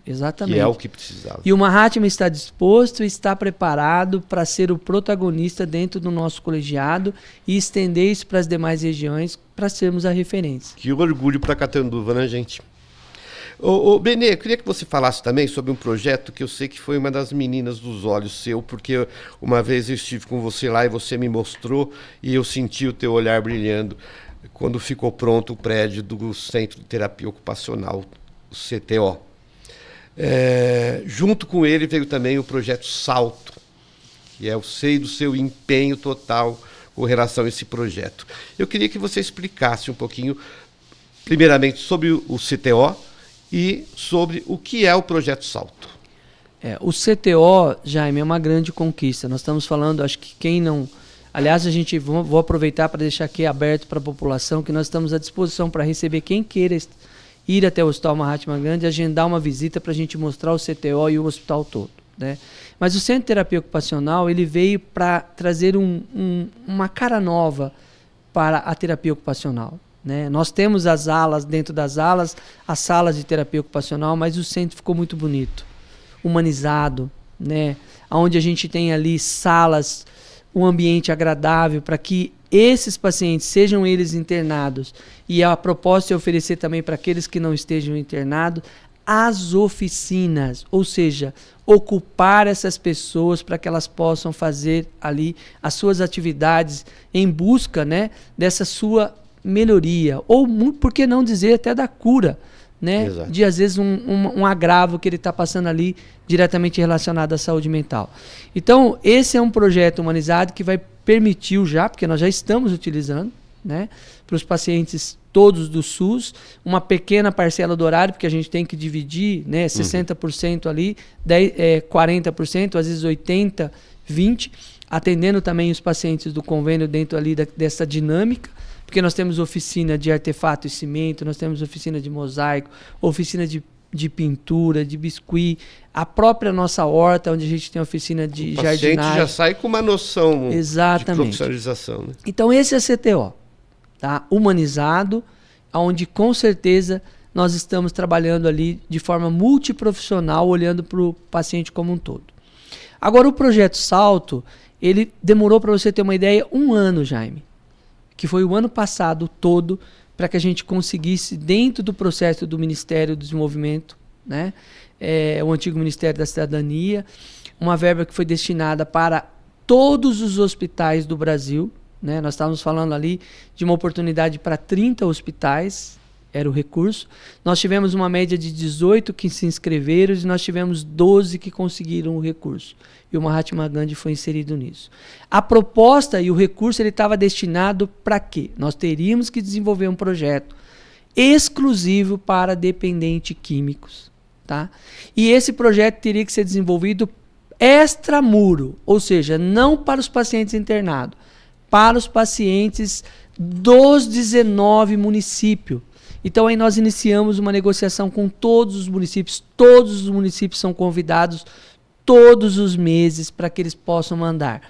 Exatamente. Que é o que precisava. E o Mahatma está disposto e está preparado para ser o protagonista dentro do nosso colegiado e estender isso para as demais regiões para sermos a referência. Que orgulho para Catanduva, né, gente? Benê, eu queria que você falasse também sobre um projeto que eu sei que foi uma das meninas dos olhos seu, porque uma vez eu estive com você lá e você me mostrou e eu senti o teu olhar brilhando quando ficou pronto o prédio do Centro de Terapia Ocupacional, o CTO. Junto com ele veio também o projeto Salto, que eu sei do seu empenho total com relação a esse projeto. Eu queria que você explicasse um pouquinho, primeiramente, sobre o CTO e sobre o que é o projeto Salto. O CTO, Jaime, é uma grande conquista. Nós estamos falando, acho que quem não... Aliás, vou aproveitar para deixar aqui aberto para a população que nós estamos à disposição para receber quem queira ir até o Hospital Mahatma Gandhi e agendar uma visita para a gente mostrar o CTO e o hospital todo. Né? Mas o Centro de Terapia Ocupacional ele veio para trazer uma cara nova para a terapia ocupacional. Né? Nós temos as alas, dentro das alas, as salas de terapia ocupacional, mas o centro ficou muito bonito, humanizado, né? Onde a gente tem ali salas, um ambiente agradável para que esses pacientes, sejam eles internados, e a proposta é oferecer também para aqueles que não estejam internados, as oficinas, ou seja, ocupar essas pessoas para que elas possam fazer ali as suas atividades em busca, né, dessa sua melhoria, ou por que não dizer até da cura, né? Exato. De às vezes um agravo que ele está passando ali diretamente relacionado à saúde mental. Então esse é um projeto humanizado que vai permitir porque nós já estamos utilizando, né, para os pacientes todos do SUS, uma pequena parcela do horário, porque a gente tem que dividir, né, 60% ali, 40%, às vezes 80%, 20%, atendendo também os pacientes do convênio dentro ali dessa dinâmica, porque nós temos oficina de artefato e cimento, nós temos oficina de mosaico, oficina de pintura, de biscuit, a própria nossa horta, onde a gente tem oficina de jardinagem. O paciente já sai com uma noção de profissionalização. Né? Então esse é o CTO, tá? Humanizado, onde com certeza nós estamos trabalhando ali de forma multiprofissional, olhando para o paciente como um todo. Agora o projeto Salto, ele demorou, para você ter uma ideia, 1 ano, Jaime, que foi o ano passado todo, para que a gente conseguisse, dentro do processo do Ministério do Desenvolvimento, né, o antigo Ministério da Cidadania, uma verba que foi destinada para todos os hospitais do Brasil. Né, nós estávamos falando ali de uma oportunidade para 30 hospitais, era o recurso. Nós tivemos uma média de 18 que se inscreveram e nós tivemos 12 que conseguiram o recurso. E o Mahatma Gandhi foi inserido nisso. A proposta e o recurso estava destinado para quê? Nós teríamos que desenvolver um projeto exclusivo para dependentes químicos. Tá? E esse projeto teria que ser desenvolvido extramuro, ou seja, não para os pacientes internados, para os pacientes dos 19 municípios. Então aí nós iniciamos uma negociação com todos os municípios são convidados todos os meses para que eles possam mandar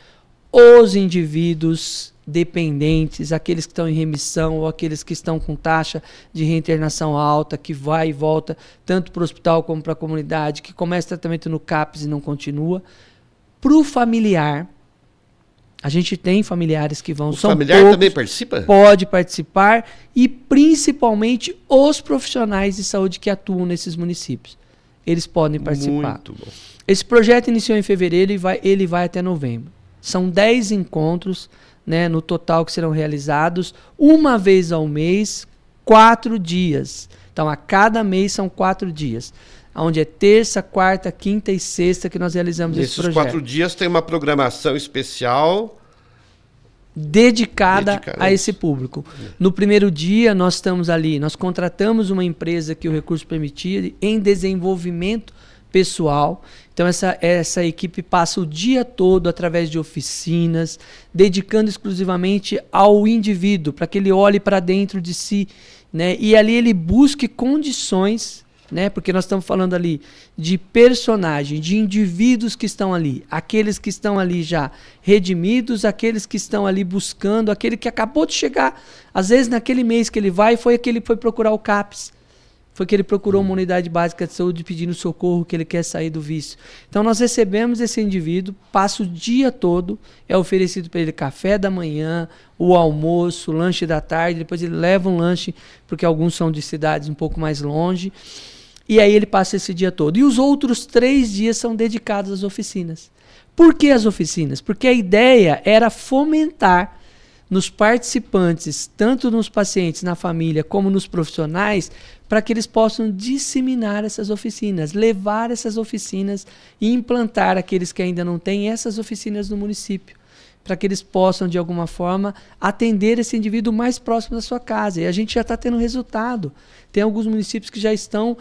os indivíduos dependentes, aqueles que estão em remissão ou aqueles que estão com taxa de reinternação alta, que vai e volta tanto para o hospital como para a comunidade, que começa tratamento no CAPS e não continua, para o familiar. A gente tem familiares que vão... O familiar poucos, também participa? Pode participar, e principalmente os profissionais de saúde que atuam nesses municípios. Eles podem participar. Muito bom. Esse projeto iniciou em fevereiro e ele vai até novembro. São 10 encontros né, no total que serão realizados, uma vez ao mês, 4 dias. Então, a cada mês são 4 dias. Onde é terça, quarta, quinta e sexta que nós realizamos esse projeto. Nesses 4 dias tem uma programação especial dedicada a esse público. No primeiro dia, nós estamos ali, nós contratamos uma empresa que o recurso permitia em desenvolvimento pessoal. Então, essa equipe passa o dia todo através de oficinas, dedicando exclusivamente ao indivíduo, para que ele olhe para dentro de si, né? E ali ele busque condições, né? Porque nós estamos falando ali de personagem, de indivíduos que estão ali, aqueles que estão ali já redimidos, aqueles que estão ali buscando, aquele que acabou de chegar, às vezes naquele mês que ele vai, foi aquele que foi procurar o CAPS, foi que ele procurou uma unidade básica de saúde pedindo socorro, que ele quer sair do vício. Então nós recebemos esse indivíduo, passa o dia todo, é oferecido para ele café da manhã, o almoço, o lanche da tarde, depois ele leva um lanche, porque alguns são de cidades um pouco mais longe, e aí ele passa esse dia todo. E os outros 3 dias são dedicados às oficinas. Por que as oficinas? Porque a ideia era fomentar nos participantes, tanto nos pacientes, na família, como nos profissionais, para que eles possam disseminar essas oficinas, levar essas oficinas e implantar aqueles que ainda não têm essas oficinas no município, para que eles possam, de alguma forma, atender esse indivíduo mais próximo da sua casa. E a gente já está tendo resultado. Tem alguns municípios que já estão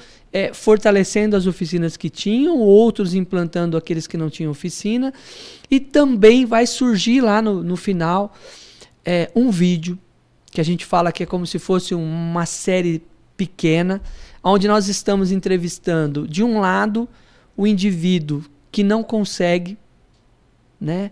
fortalecendo as oficinas que tinham, outros implantando aqueles que não tinham oficina, e também vai surgir lá no final um vídeo, que a gente fala que é como se fosse uma série pequena, onde nós estamos entrevistando, de um lado, o indivíduo que não consegue, né,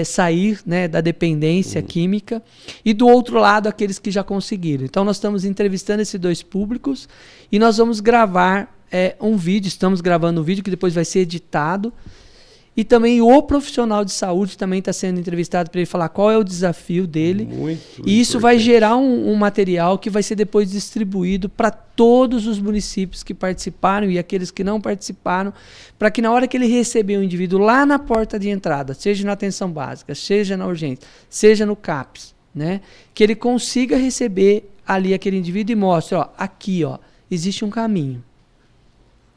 sair, né, da dependência química, e do outro lado, aqueles que já conseguiram. Então, nós estamos entrevistando esses 2 públicos e nós vamos gravar um vídeo, estamos gravando um vídeo que depois vai ser editado. E também o profissional de saúde também está sendo entrevistado para ele falar qual é o desafio dele. E isso vai gerar um material que vai ser depois distribuído para todos os municípios que participaram e aqueles que não participaram, para que na hora que ele receber o indivíduo lá na porta de entrada, seja na atenção básica, seja na urgência, seja no CAPS, né, que ele consiga receber ali aquele indivíduo e mostre, ó, aqui, ó, existe um caminho.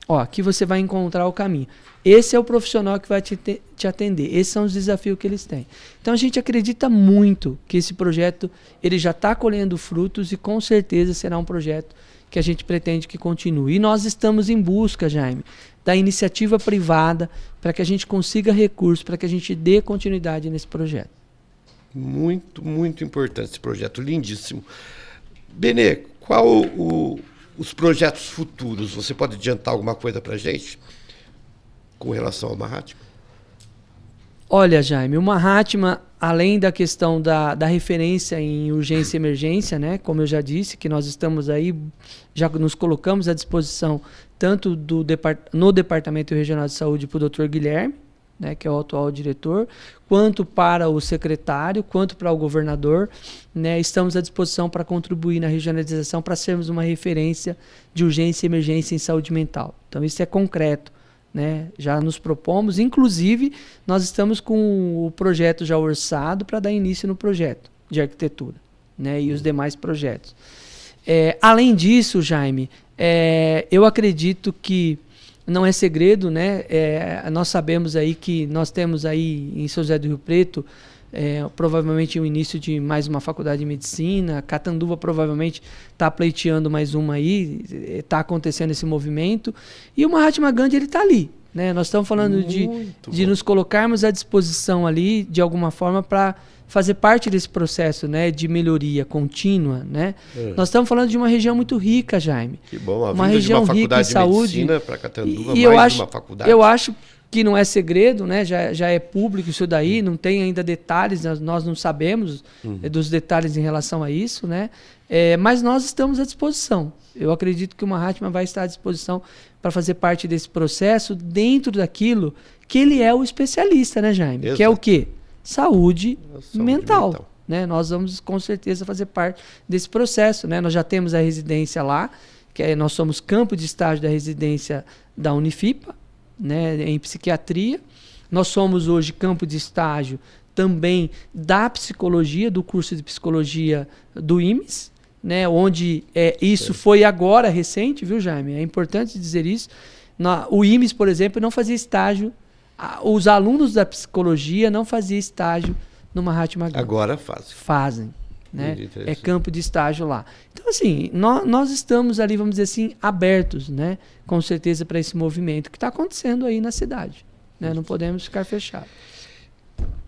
Ó, aqui você vai encontrar o caminho. Esse é o profissional que vai te atender. Esses são os desafios que eles têm. Então a gente acredita muito que esse projeto ele já está colhendo frutos e com certeza será um projeto que a gente pretende que continue. E nós estamos em busca, Jaime, da iniciativa privada para que a gente consiga recursos, para que a gente dê continuidade nesse projeto. Muito, muito importante esse projeto, lindíssimo. Benê, qual os projetos futuros? Você pode adiantar alguma coisa para a gente com relação ao Mahatma? Olha, Jaime, o Mahatma, além da questão da referência em urgência e emergência, né, como eu já disse, que nós estamos aí, já nos colocamos à disposição tanto no Departamento Regional de Saúde para o Dr. Guilherme, né, que é o atual diretor, quanto para o secretário, quanto para o governador, né, estamos à disposição para contribuir na regionalização, para sermos uma referência de urgência e emergência em saúde mental. Então isso é concreto, né, já nos propomos, inclusive nós estamos com o projeto já orçado para dar início no projeto de arquitetura, né, e os demais projetos. Além disso, Jaime, eu acredito que não é segredo, né? Nós sabemos aí que nós temos aí em São José do Rio Preto provavelmente o início de mais uma faculdade de medicina. Catanduva provavelmente está pleiteando mais uma aí, está acontecendo esse movimento. E o Mahatma Gandhi ele está ali, né? Nós estamos falando de nos colocarmos à disposição ali de alguma forma para fazer parte desse processo, né, de melhoria contínua, né? Nós estamos falando de uma região muito rica, Jaime. Que bom, uma região de uma rica em saúde. Para Catanduva, e uma faculdade. Eu acho que não é segredo, né? Já é público isso daí, não tem ainda detalhes, nós não sabemos dos detalhes em relação a isso, né? Mas nós estamos à disposição. Eu acredito que o Mahatma vai estar à disposição para fazer parte desse processo dentro daquilo que ele é o especialista, né, Jaime? Exato. Que é o quê? Saúde mental. Né? Nós vamos com certeza fazer parte desse processo, né? Nós já temos a residência lá, nós somos campo de estágio da residência da Unifipa, né, em psiquiatria. Nós somos hoje campo de estágio também da psicologia, do curso de psicologia do IMES, né, onde isso foi agora recente, viu, Jaime? É importante dizer isso. O IMES, por exemplo, não fazia estágio, os alunos da psicologia não faziam estágio no Mahatma Gandhi. Agora fazem. Né? É campo de estágio lá. Então, assim, nós estamos ali, vamos dizer assim, abertos, né? Com certeza, para esse movimento que está acontecendo aí na cidade. Né? Não podemos ficar fechados.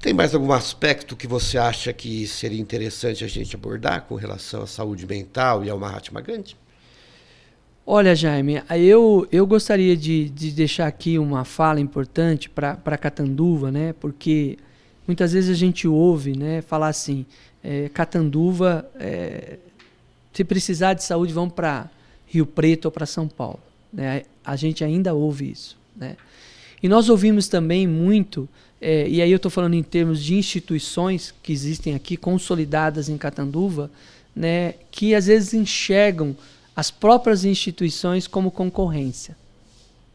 Tem mais algum aspecto que você acha que seria interessante a gente abordar com relação à saúde mental e ao Mahatma Gandhi? Olha, Jaime, eu gostaria de deixar aqui uma fala importante para Catanduva, né? Porque muitas vezes a gente ouve, né, falar assim, Catanduva, se precisar de saúde, vamos para Rio Preto ou para São Paulo. Né? A gente ainda ouve isso. Né? E nós ouvimos também muito, e aí eu estou falando em termos de instituições que existem aqui, consolidadas em Catanduva, né, que às vezes enxergam as próprias instituições como concorrência.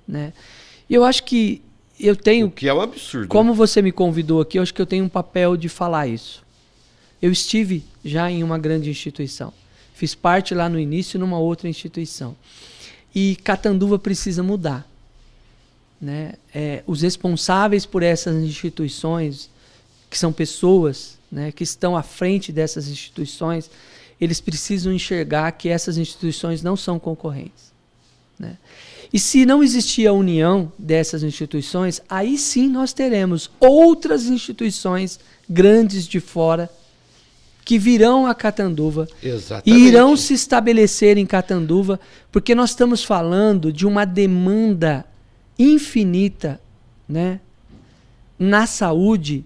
Né? E eu acho que eu tenho... O que é um absurdo. Como você me convidou aqui, eu acho que eu tenho um papel de falar isso. Eu estive já em uma grande instituição. Fiz parte lá no início numa outra instituição. E Catanduva precisa mudar. Né? Os responsáveis por essas instituições, que são pessoas, né, que estão à frente dessas instituições, eles precisam enxergar que essas instituições não são concorrentes. Né? E se não existir a união dessas instituições, aí sim nós teremos outras instituições grandes de fora que virão a Catanduva. Exatamente. E irão se estabelecer em Catanduva, porque nós estamos falando de uma demanda infinita, né, na saúde,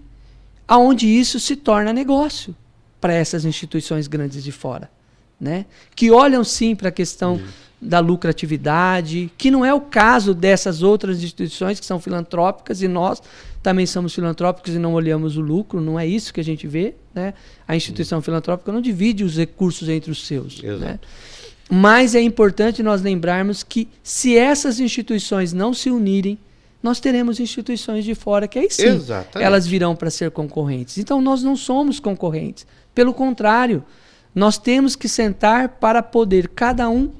aonde isso se torna negócio para essas instituições grandes de fora, né, que olham sim para a questão da lucratividade, que não é o caso dessas outras instituições que são filantrópicas, e nós também somos filantrópicos e não olhamos o lucro, não é isso que a gente vê, né? A instituição filantrópica não divide os recursos entre os seus. Né? Mas é importante nós lembrarmos que se essas instituições não se unirem, nós teremos instituições de fora que aí sim, elas virão para ser concorrentes. Então nós não somos concorrentes. Pelo contrário, nós temos que sentar para poder cada um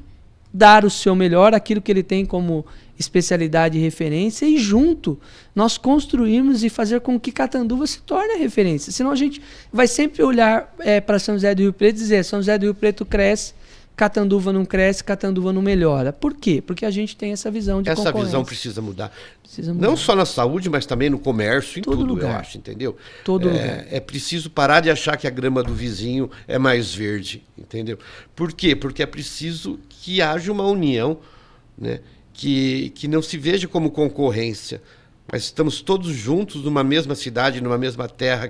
dar o seu melhor, aquilo que ele tem como especialidade e referência, e junto nós construirmos e fazer com que Catanduva se torne a referência. Senão a gente vai sempre olhar para São José do Rio Preto e dizer: São José do Rio Preto cresce, Catanduva não cresce, Catanduva não melhora. Por quê? Porque a gente tem essa visão de concorrência. Essa visão precisa mudar. Não só na saúde, mas também no comércio, em tudo lugar. Eu acho, entendeu? Todo lugar. É preciso parar de achar que a grama do vizinho é mais verde, entendeu? Por quê? Porque é preciso que haja uma união, né? Que não se veja como concorrência, mas estamos todos juntos numa mesma cidade, numa mesma terra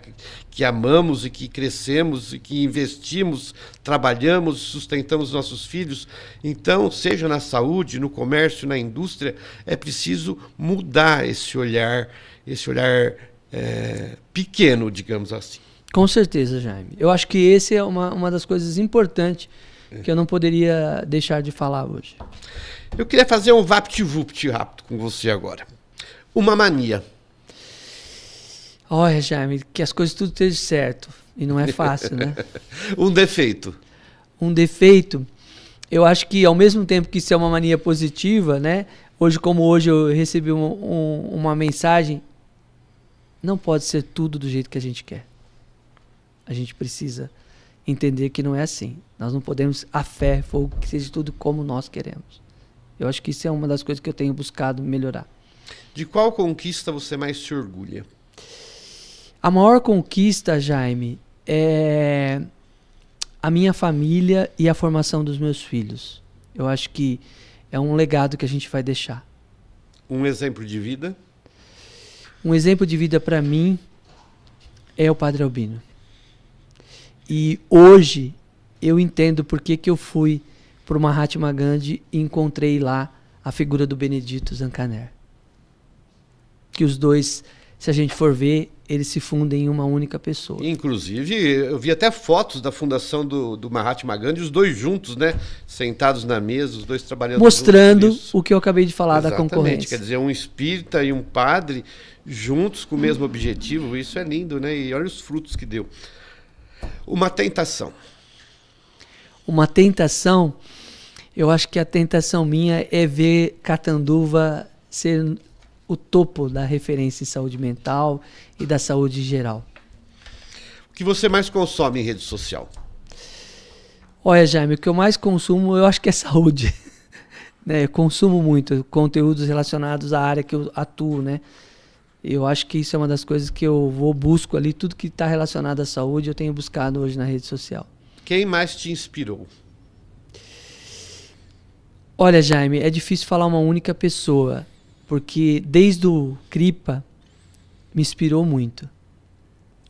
que amamos e que crescemos e que investimos, trabalhamos, sustentamos nossos filhos. Então, seja na saúde, no comércio, na indústria, é preciso mudar esse olhar pequeno, digamos assim. Com certeza, Jaime. Eu acho que esse é uma das coisas importantes que eu não poderia deixar de falar hoje. Eu queria fazer um vapt-vupt rápido com você agora. Uma mania. Olha, Jaime, que as coisas tudo estejam certo. E não é fácil, né? Um defeito. Um defeito, eu acho que ao mesmo tempo que isso é uma mania positiva, né? Hoje eu recebi uma mensagem, não pode ser tudo do jeito que a gente quer. A gente precisa entender que não é assim. Nós não podemos, a fé, fogo, que seja tudo como nós queremos. Eu acho que isso é uma das coisas que eu tenho buscado melhorar. De qual conquista você mais se orgulha? A maior conquista, Jaime, é a minha família e a formação dos meus filhos. Eu acho que é um legado que a gente vai deixar. Um exemplo de vida? Um exemplo de vida para mim é o Padre Albino. E hoje eu entendo por que eu fui para o Mahatma Gandhi e encontrei lá a figura do Benedito Zancanero. Que os dois se a gente for ver, eles se fundem em uma única pessoa. Inclusive, eu vi até fotos da fundação do Mahatma Gandhi, os dois juntos, né? Sentados na mesa, os dois trabalhando mostrando juntos, o que eu acabei de falar. Exatamente, da concorrência. Quer dizer, um espírita e um padre juntos com o mesmo objetivo. Isso é lindo, né? E olha os frutos que deu. Uma tentação. Uma tentação, eu acho que a tentação minha é ver Catanduva ser o topo da referência em saúde mental e da saúde geral. O que você mais consome em rede social? Olha, Jaime, o que eu mais consumo, eu acho que é saúde. Né? Eu consumo muito conteúdos relacionados à área que eu atuo, né? Eu acho que isso é uma das coisas que eu busco ali, tudo que está relacionado à saúde, eu tenho buscado hoje na rede social. Quem mais te inspirou? Olha, Jaime, é difícil falar uma única pessoa, porque desde o Kripa me inspirou muito.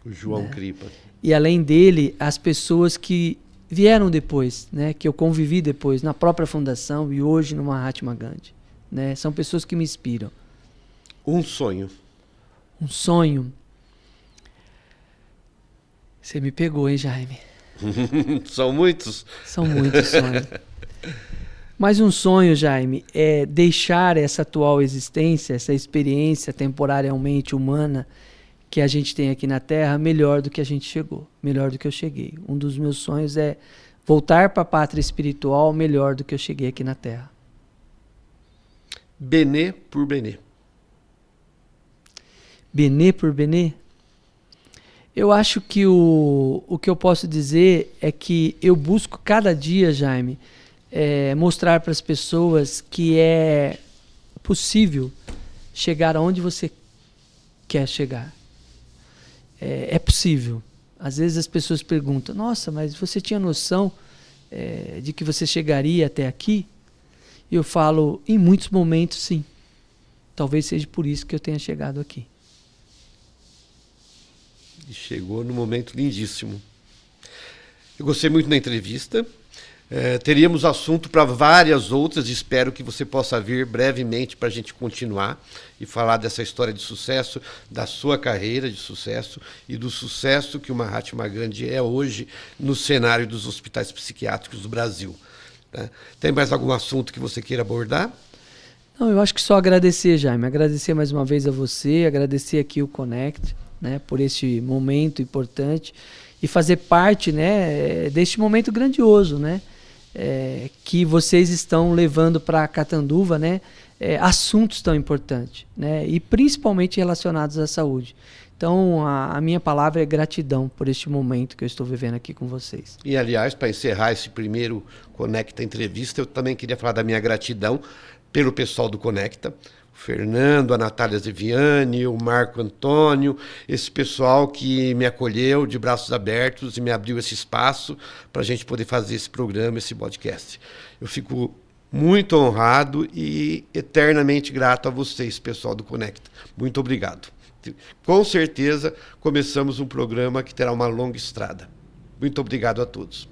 O João Kripa. E além dele, as pessoas que vieram depois, né, que eu convivi depois, na própria fundação e hoje no Mahatma Gandhi. Né, são pessoas que me inspiram. Um sonho. Um sonho. Você me pegou, hein, Jaime? São muitos? São muitos sonhos. Mas um sonho, Jaime, é deixar essa atual existência, essa experiência temporariamente humana que a gente tem aqui na Terra melhor do que a gente chegou, melhor do que eu cheguei. Um dos meus sonhos é voltar para a pátria espiritual melhor do que eu cheguei aqui na Terra. Benê por Benê. Benê por Benê? Eu acho que o que eu posso dizer é que eu busco cada dia, Jaime, mostrar para as pessoas que é possível chegar aonde você quer chegar. É possível. Às vezes as pessoas perguntam, nossa, mas você tinha noção de que você chegaria até aqui? E eu falo, em muitos momentos, sim. Talvez seja por isso que eu tenha chegado aqui. E chegou num momento lindíssimo. Eu gostei muito da entrevista. Teríamos assunto para várias outras. Espero que você possa vir brevemente para a gente continuar e falar dessa história de sucesso, da sua carreira de sucesso e do sucesso que o Mahatma Gandhi é hoje no cenário dos hospitais psiquiátricos do Brasil. Tá? Tem mais algum assunto que você queira abordar? Não, eu acho que só agradecer, Jaime. Agradecer mais uma vez a você, agradecer aqui o Connect, né, por este momento importante e fazer parte, né, deste momento grandioso, né, que vocês estão levando para Catanduva, né, assuntos tão importantes, né, e principalmente relacionados à saúde. Então, a minha palavra é gratidão por este momento que eu estou vivendo aqui com vocês. E, aliás, para encerrar esse primeiro Conecta Entrevista, eu também queria falar da minha gratidão pelo pessoal do Conecta, o Fernando, a Natália Zeviani, o Marco Antônio, esse pessoal que me acolheu de braços abertos e me abriu esse espaço para a gente poder fazer esse programa, esse podcast. Eu fico muito honrado e eternamente grato a vocês, pessoal do Conecta. Muito obrigado. Com certeza, começamos um programa que terá uma longa estrada. Muito obrigado a todos.